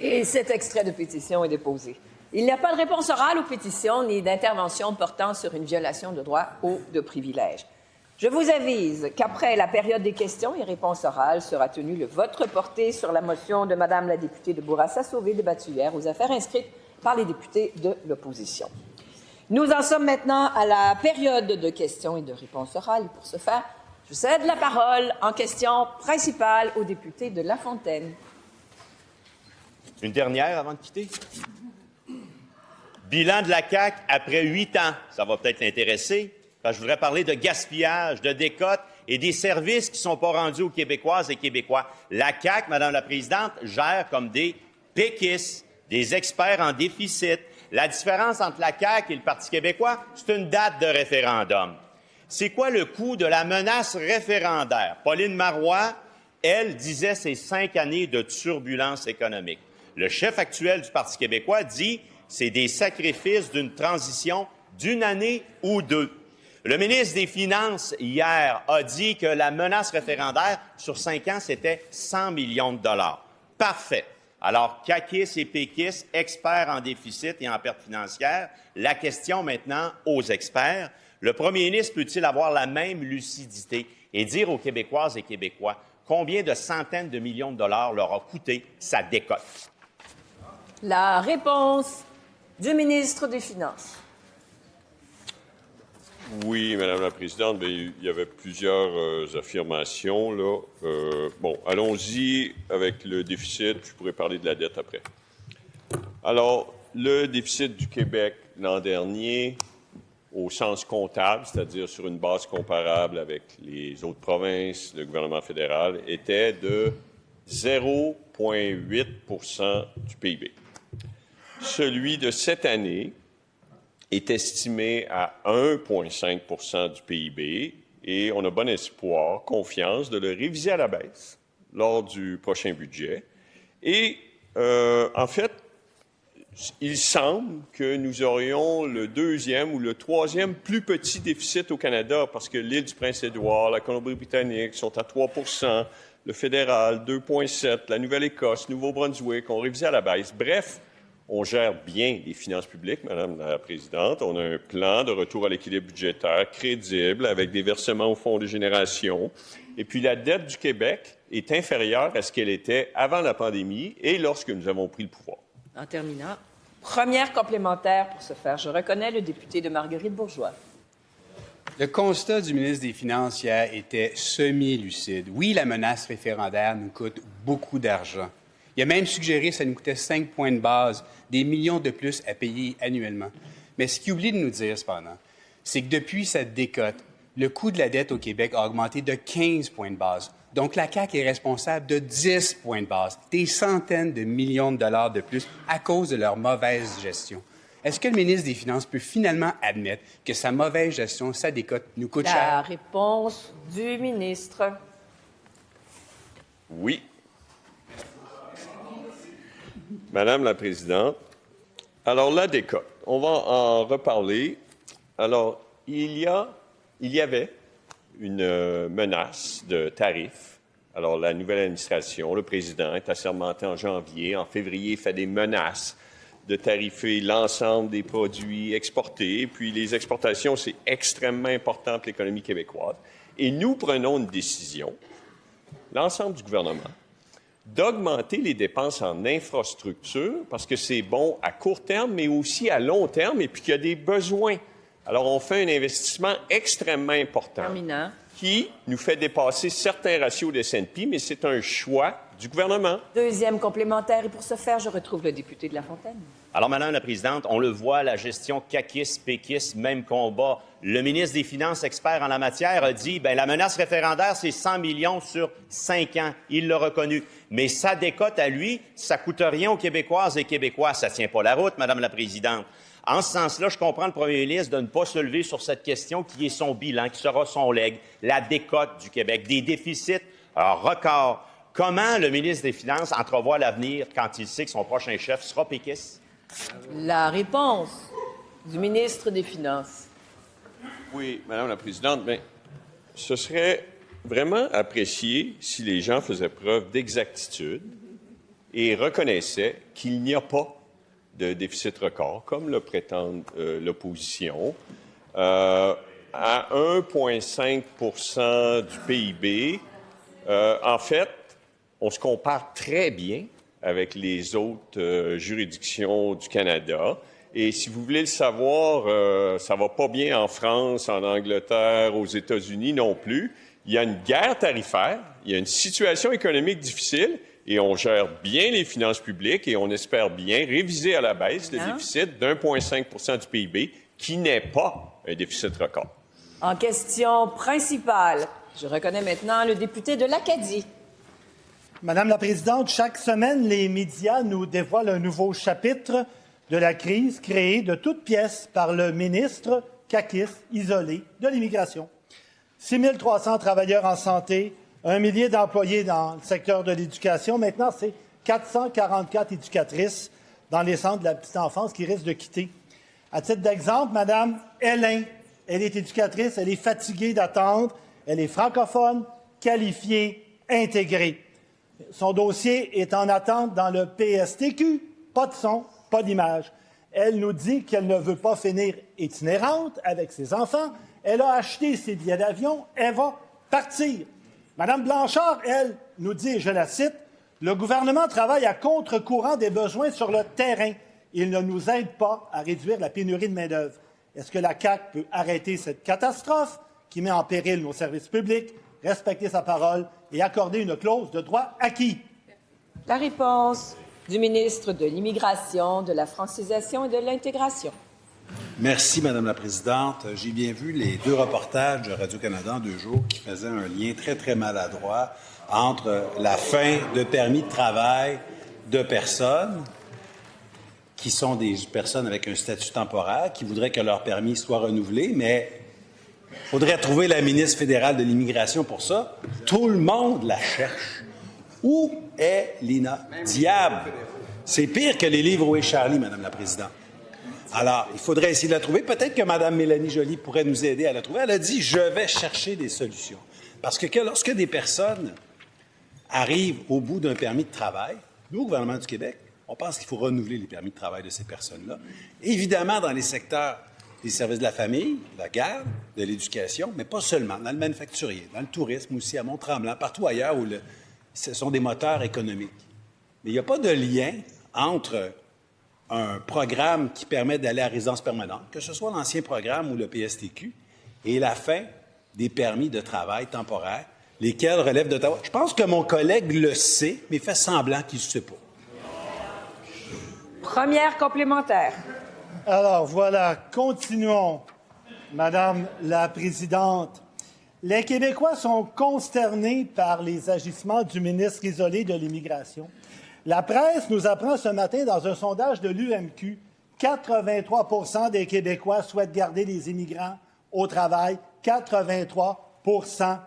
Et cet extrait de pétition est déposé. Il n'y a pas de réponse orale aux pétitions ni d'intervention portant sur une violation de droit ou de privilèges. Je vous avise qu'après la période des questions et réponses orales sera tenu le vote reporté sur la motion de Mme la députée de Bourassa-Sauvé débattue hier aux affaires inscrites par les députés de l'opposition. Nous en sommes maintenant à la période de questions et de réponses orales. Et pour ce faire, je cède la parole en question principale au député de La Fontaine. Une dernière avant de quitter. Bilan de la CAQ après 8 ans. Ça va peut-être l'intéresser. Je voudrais parler de gaspillage, de décote et des services qui ne sont pas rendus aux Québécoises et Québécois. La CAQ, Madame la Présidente, gère comme des péquistes, des experts en déficit. La différence entre la CAQ et le Parti québécois, c'est une date de référendum. C'est quoi le coût de la menace référendaire? Pauline Marois, elle, disait ces 5 années de turbulence économique. Le chef actuel du Parti québécois dit c'est des sacrifices d'une transition d'une année ou 2. Le ministre des Finances, hier, a dit que la menace référendaire sur 5 ans, c'était 100 millions de dollars. Parfait. Alors, caquistes et péquistes, experts en déficit et en pertes financières, la question maintenant aux experts. Le premier ministre peut-il avoir la même lucidité et dire aux Québécoises et Québécois combien de centaines de millions de dollars leur a coûté sa décote? La réponse du ministre des Finances. Oui, Madame la Présidente, bien, il y avait plusieurs affirmations, là. Bon, allons-y avec le déficit, je pourrais parler de la dette après. Alors, le déficit du Québec l'an dernier, au sens comptable, c'est-à-dire sur une base comparable avec les autres provinces, le gouvernement fédéral, était de 0,8 % du PIB. Celui de cette année est estimé à 1,5 % du PIB et on a bon espoir, confiance de le réviser à la baisse lors du prochain budget. Et en fait, il semble que nous aurions le 2e ou le 3e plus petit déficit au Canada parce que l'île du Prince-Édouard, la Colombie-Britannique sont à 3 %, le fédéral 2,7 %, la Nouvelle-Écosse, Nouveau-Brunswick ont révisé à la baisse. Bref, on gère bien les finances publiques, Madame la Présidente. On a un plan de retour à l'équilibre budgétaire crédible avec des versements au Fonds de génération. Et puis, la dette du Québec est inférieure à ce qu'elle était avant la pandémie et lorsque nous avons pris le pouvoir. En terminant, première complémentaire pour ce faire. Je reconnais le député de Marguerite-Bourgeois. Le constat du ministre des Finances hier était semi-lucide. Oui, la menace référendaire nous coûte beaucoup d'argent. Il a même suggéré que ça nous coûtait 5 points de base, des millions de plus à payer annuellement. Mais ce qu'il oublie de nous dire, cependant, c'est que depuis cette décote, le coût de la dette au Québec a augmenté de 15 points de base. Donc, la CAQ est responsable de 10 points de base, des centaines de millions de dollars de plus à cause de leur mauvaise gestion. Est-ce que le ministre des Finances peut finalement admettre que sa mauvaise gestion, sa décote, nous coûte cher? La réponse du ministre. Oui. Madame la Présidente, alors la décote, on va en reparler. Alors, il y avait une menace de tarifs. Alors, la nouvelle administration, le président est assermenté en janvier. En février, il fait des menaces de tarifer l'ensemble des produits exportés. Puis, les exportations, c'est extrêmement important pour l'économie québécoise. Et nous prenons une décision, l'ensemble du gouvernement, d'augmenter les dépenses en infrastructure parce que c'est bon à court terme, mais aussi à long terme, et puis qu'il y a des besoins. Alors, on fait un investissement extrêmement important qui nous fait dépasser certains ratios de S&P, mais c'est un choix du gouvernement. Deuxième complémentaire, et pour ce faire, je retrouve le député de La Fontaine. Alors, Madame la Présidente, on le voit, la gestion caquiste, péquiste, même combat. Le ministre des Finances, expert en la matière, a dit la menace référendaire, c'est 100 millions sur 5 ans. Il l'a reconnu. Mais sa décote à lui, ça ne coûte rien aux Québécoises et Québécois. Ça ne tient pas la route, Madame la Présidente. En ce sens-là, je comprends le premier ministre de ne pas se lever sur cette question qui est son bilan, qui sera son legs, la décote du Québec, des déficits records. Comment le ministre des Finances entrevoit l'avenir quand il sait que son prochain chef sera péquiste? La réponse du ministre des Finances. Oui, Madame la Présidente, bien, ce serait vraiment apprécié si les gens faisaient preuve d'exactitude et reconnaissait qu'il n'y a pas de déficit record, comme le prétend l'opposition. À 1,5 % du PIB, en fait, on se compare très bien avec les autres juridictions du Canada. Et si vous voulez le savoir, ça va pas bien en France, en Angleterre, aux États-Unis non plus. Il y a une guerre tarifaire, il y a une situation économique difficile et on gère bien les finances publiques et on espère bien réviser à la baisse le déficit d'1,5 % du PIB, qui n'est pas un déficit record. En question principale, je reconnais maintenant le député de l'Acadie. Madame la Présidente, chaque semaine, les médias nous dévoilent un nouveau chapitre de la crise créée de toutes pièces par le ministre caquiste isolé de l'Immigration. 6 300 travailleurs en santé, 1 millier d'employés dans le secteur de l'éducation. Maintenant, c'est 444 éducatrices dans les centres de la petite enfance qui risquent de quitter. À titre d'exemple, Madame Hélin, elle est éducatrice, elle est fatiguée d'attendre, elle est francophone, qualifiée, intégrée. Son dossier est en attente dans le PSTQ. Pas de son, pas d'image. Elle nous dit qu'elle ne veut pas finir itinérante avec ses enfants. Elle a acheté ses billets d'avion. Elle va partir. Madame Blanchard, elle, nous dit, et je la cite, « Le gouvernement travaille à contre-courant des besoins sur le terrain. Il ne nous aide pas à réduire la pénurie de main-d'œuvre. » Est-ce que la CAQ peut arrêter cette catastrophe qui met en péril nos services publics, respecter sa parole et accorder une clause de droit acquis? La réponse du ministre de l'Immigration, de la francisation et de l'intégration. Merci, Madame la Présidente. J'ai bien vu les 2 reportages de Radio-Canada en 2 jours qui faisaient un lien très, très maladroit entre la fin de permis de travail de personnes qui sont des personnes avec un statut temporaire, qui voudraient que leur permis soit renouvelé, mais il faudrait trouver la ministre fédérale de l'Immigration pour ça. Tout le monde la cherche. Où est Lina Diable? C'est pire que les livres Où est Charlie, Madame la Présidente. Alors, il faudrait essayer de la trouver. Peut-être que Mme Mélanie Joly pourrait nous aider à la trouver. Elle a dit « Je vais chercher des solutions ». Parce que lorsque des personnes arrivent au bout d'un permis de travail, nous, au gouvernement du Québec, on pense qu'il faut renouveler les permis de travail de ces personnes-là. Évidemment, dans les secteurs des services de la famille, de la garde, de l'éducation, mais pas seulement, dans le manufacturier, dans le tourisme aussi, à Mont-Tremblant, partout ailleurs où ce sont des moteurs économiques. Mais il n'y a pas de lien entre un programme qui permet d'aller à résidence permanente, que ce soit l'ancien programme ou le PSTQ, et la fin des permis de travail temporaires, lesquels relèvent d'Ottawa. Je pense que mon collègue le sait, mais fait semblant qu'il ne sait pas. Première complémentaire. Alors voilà, continuons, Madame la Présidente. Les Québécois sont consternés par les agissements du ministre isolé de l'Immigration. La presse nous apprend ce matin dans un sondage de l'UMQ, 83 % des Québécois souhaitent garder les immigrants au travail. 83 %.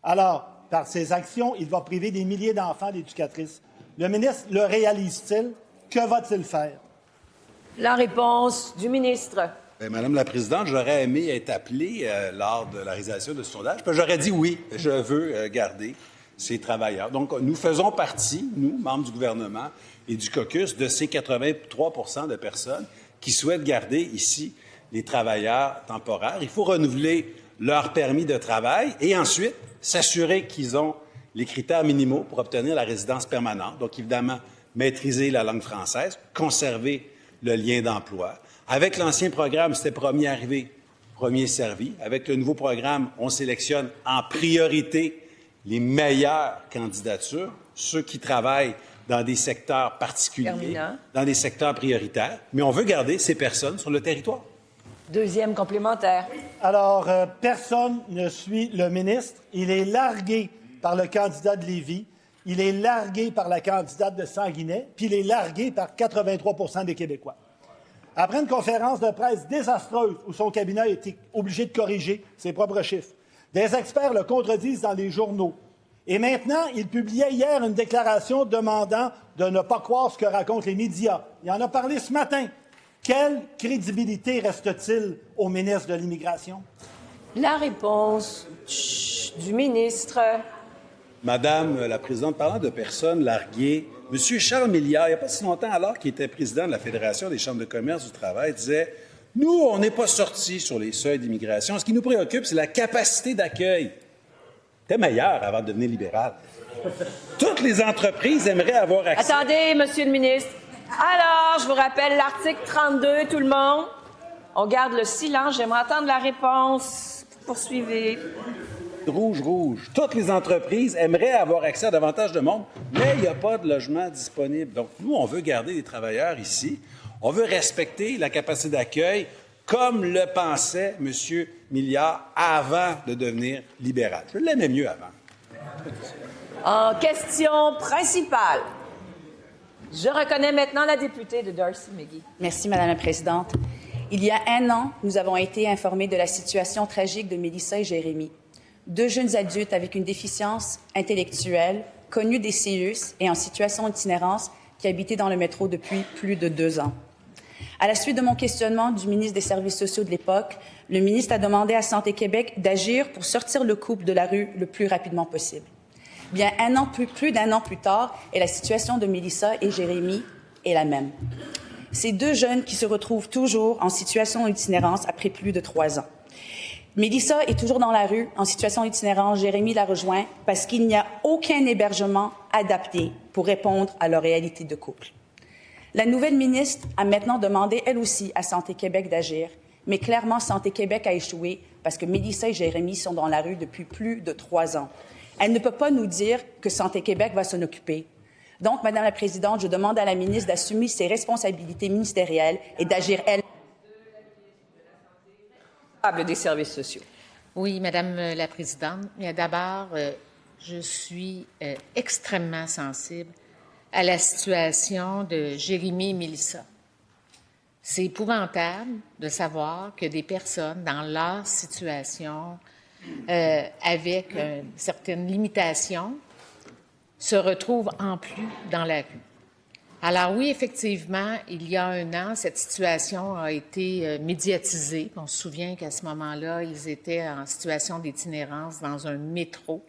Alors, par ces actions, il va priver des milliers d'enfants d'éducatrices. Le ministre le réalise-t-il? Que va-t-il faire? La réponse du ministre. Madame la Présidente, j'aurais aimé être appelé lors de la réalisation de ce sondage. J'aurais dit oui, je veux garder ces travailleurs. Donc, nous faisons partie, nous, membres du gouvernement et du caucus, de ces 83 % de personnes qui souhaitent garder ici les travailleurs temporaires. Il faut renouveler leur permis de travail et ensuite s'assurer qu'ils ont les critères minimaux pour obtenir la résidence permanente. Donc, évidemment, maîtriser la langue française, conserver le lien d'emploi. Avec l'ancien programme, c'était premier arrivé, premier servi. Avec le nouveau programme, on sélectionne en priorité les meilleures candidatures, ceux qui travaillent dans des secteurs particuliers, dans des secteurs prioritaires, mais on veut garder ces personnes sur le territoire. Deuxième complémentaire. Alors, personne ne suit le ministre. Il est largué par le candidat de Lévis, il est largué par la candidate de Sanguinet, puis il est largué par 83 % des Québécois. Après une conférence de presse désastreuse où son cabinet a été obligé de corriger ses propres chiffres, des experts le contredisent dans les journaux. Et maintenant, il publiait hier une déclaration demandant de ne pas croire ce que racontent les médias. Il en a parlé ce matin. Quelle crédibilité reste-t-il au ministre de l'Immigration? La réponse du ministre. Madame la Présidente, parlant de personnes larguées, M. Charles Milliard, il n'y a pas si longtemps, alors qu'il était président de la Fédération des chambres de commerce du travail, disait « Nous, on n'est pas sortis sur les seuils d'immigration. Ce qui nous préoccupe, c'est la capacité d'accueil. » C'était meilleur avant de devenir libéral. Toutes les entreprises aimeraient avoir accès... Attendez, Monsieur le ministre. Alors, je vous rappelle l'article 32, tout le monde. On garde le silence. J'aimerais entendre la réponse. Poursuivez. Rouge, rouge. Toutes les entreprises aimeraient avoir accès à davantage de monde, mais il n'y a pas de logement disponible. Donc, nous, on veut garder les travailleurs ici. On veut respecter la capacité d'accueil comme le pensait M. Milliard avant de devenir libéral. Je l'aimais mieux avant. En question principale, je reconnais maintenant la députée de Darcy McGee. Merci, Madame la Présidente. Il y a un an, nous avons été informés de la situation tragique de Mélissa et Jérémy, deux jeunes adultes avec une déficience intellectuelle, connus des CIUS et en situation d'itinérance, qui habitaient dans le métro depuis plus de 2 ans. À la suite de mon questionnement du ministre des Services sociaux de l'époque, le ministre a demandé à Santé Québec d'agir pour sortir le couple de la rue le plus rapidement possible. Bien, plus d'un an plus tard, et la situation de Mélissa et Jérémy est la même. Ces deux jeunes qui se retrouvent toujours en situation d'itinérance après plus de 3 ans. Mélissa est toujours dans la rue, en situation d'itinérance. Jérémy la rejoint parce qu'il n'y a aucun hébergement adapté pour répondre à leur réalité de couple. La nouvelle ministre a maintenant demandé, elle aussi, à Santé Québec d'agir, mais clairement, Santé Québec a échoué parce que Mélissa et Jérémy sont dans la rue depuis plus de 3 ans. Elle ne peut pas nous dire que Santé Québec va s'en occuper. Donc, Madame la Présidente, je demande à la ministre d'assumer ses responsabilités ministérielles et d'agir, elle, des services sociaux. Oui, Madame la Présidente. D'abord, je suis extrêmement sensible à la situation de Jérémy et Mélissa. C'est épouvantable de savoir que des personnes dans leur situation, avec certaines limitations, se retrouvent en plus dans la rue. Alors oui, effectivement, il y a 1 an, cette situation a été médiatisée. On se souvient qu'à ce moment-là, ils étaient en situation d'itinérance dans un métro.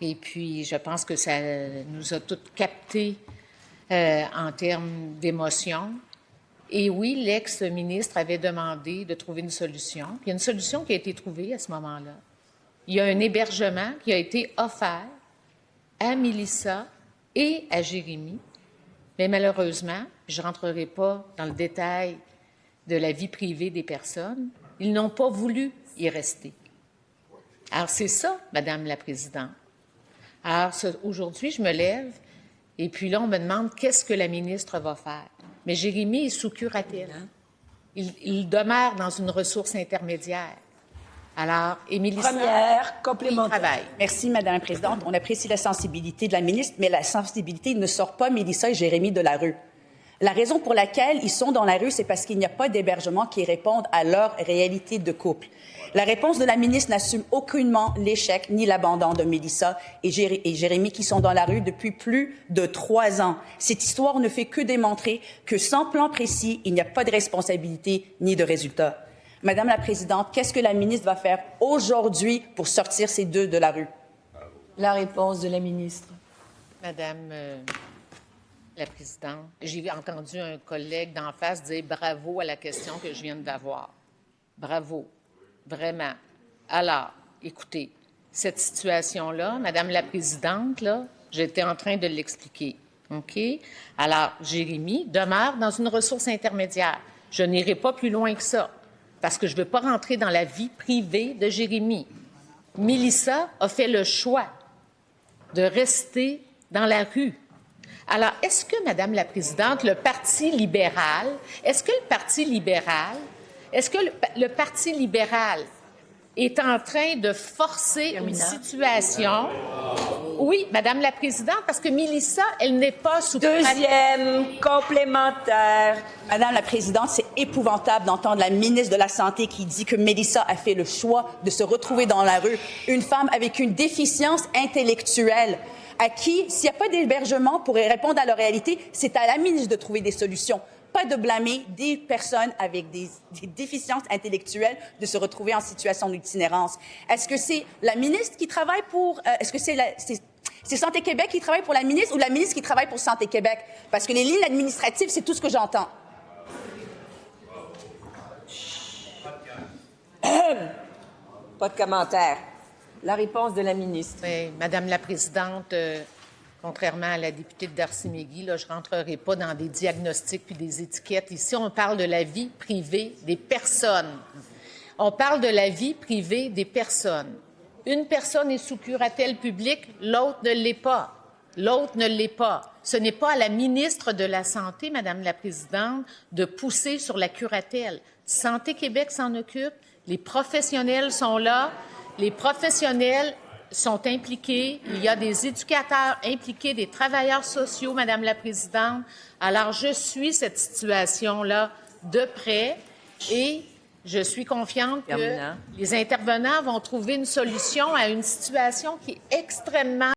Et puis, je pense que ça nous a toutes captés en termes d'émotion. Et oui, l'ex-ministre avait demandé de trouver une solution. Puis il y a une solution qui a été trouvée à ce moment-là. Il y a un hébergement qui a été offert à Mélissa et à Jérémy. Mais malheureusement, je ne rentrerai pas dans le détail de la vie privée des personnes, ils n'ont pas voulu y rester. Alors, c'est ça, Madame la Présidente. Alors, aujourd'hui, je me lève et puis là, on me demande qu'est-ce que la ministre va faire. Mais Jérémy est sous curatelle. Il demeure dans une ressource intermédiaire. Alors, Émilie Première, complémentaire. travaille. Merci, Madame la Présidente. On apprécie la sensibilité de la ministre, mais la sensibilité ne sort pas Mélissa et Jérémy de la rue. La raison pour laquelle ils sont dans la rue, c'est parce qu'il n'y a pas d'hébergement qui réponde à leur réalité de couple. La réponse de la ministre n'assume aucunement l'échec ni l'abandon de Mélissa et Jérémy qui sont dans la rue depuis plus de 3 ans. Cette histoire ne fait que démontrer que sans plan précis, il n'y a pas de responsabilité ni de résultat. Madame la Présidente, qu'est-ce que la ministre va faire aujourd'hui pour sortir ces deux de la rue? La réponse de la ministre. Madame la Présidente, j'ai entendu un collègue d'en face dire bravo à la question que je viens d'avoir. Bravo, vraiment. Alors, écoutez, cette situation-là, Madame la Présidente, là, j'étais en train de l'expliquer. OK? Alors, Jérémy demeure dans une ressource intermédiaire. Je n'irai pas plus loin que ça, parce que je ne veux pas rentrer dans la vie privée de Jérémy. Mélissa a fait le choix de rester dans la rue. Alors, est-ce que, Madame la Présidente, le Parti libéral est en train de forcer une situation? Oui, Madame la Présidente, parce que Mélissa, elle n'est pas sous... Deuxième, complémentaire. Madame la Présidente, c'est épouvantable d'entendre la ministre de la Santé qui dit que Mélissa a fait le choix de se retrouver dans la rue, une femme avec une déficience intellectuelle, à qui, s'il n'y a pas d'hébergement pour répondre à leur réalité, c'est à la ministre de trouver des solutions. Pas de blâmer des personnes avec des déficiences intellectuelles de se retrouver en situation d'itinérance. Est-ce que c'est la ministre qui travaille pour... Est-ce que c'est C'est Santé Québec qui travaille pour la ministre ou la ministre qui travaille pour Santé Québec? Parce que les lignes administratives, c'est tout ce que j'entends. Pas de commentaire. La réponse de la ministre. Oui, Madame la Présidente, contrairement à la députée de Darcy-Mégy, là, je ne rentrerai pas dans des diagnostics puis des étiquettes. Ici, on parle de la vie privée des personnes. On parle de la vie privée des personnes. Une personne est sous curatelle publique, l'autre ne l'est pas. L'autre ne l'est pas. Ce n'est pas à la ministre de la Santé, Madame la Présidente, de pousser sur la curatelle. Santé Québec s'en occupe, les professionnels sont là, les professionnels sont impliqués, il y a des éducateurs impliqués, des travailleurs sociaux, Madame la Présidente. Alors, je suis cette situation-là de près et je suis confiante que les intervenants vont trouver une solution à une situation qui est extrêmement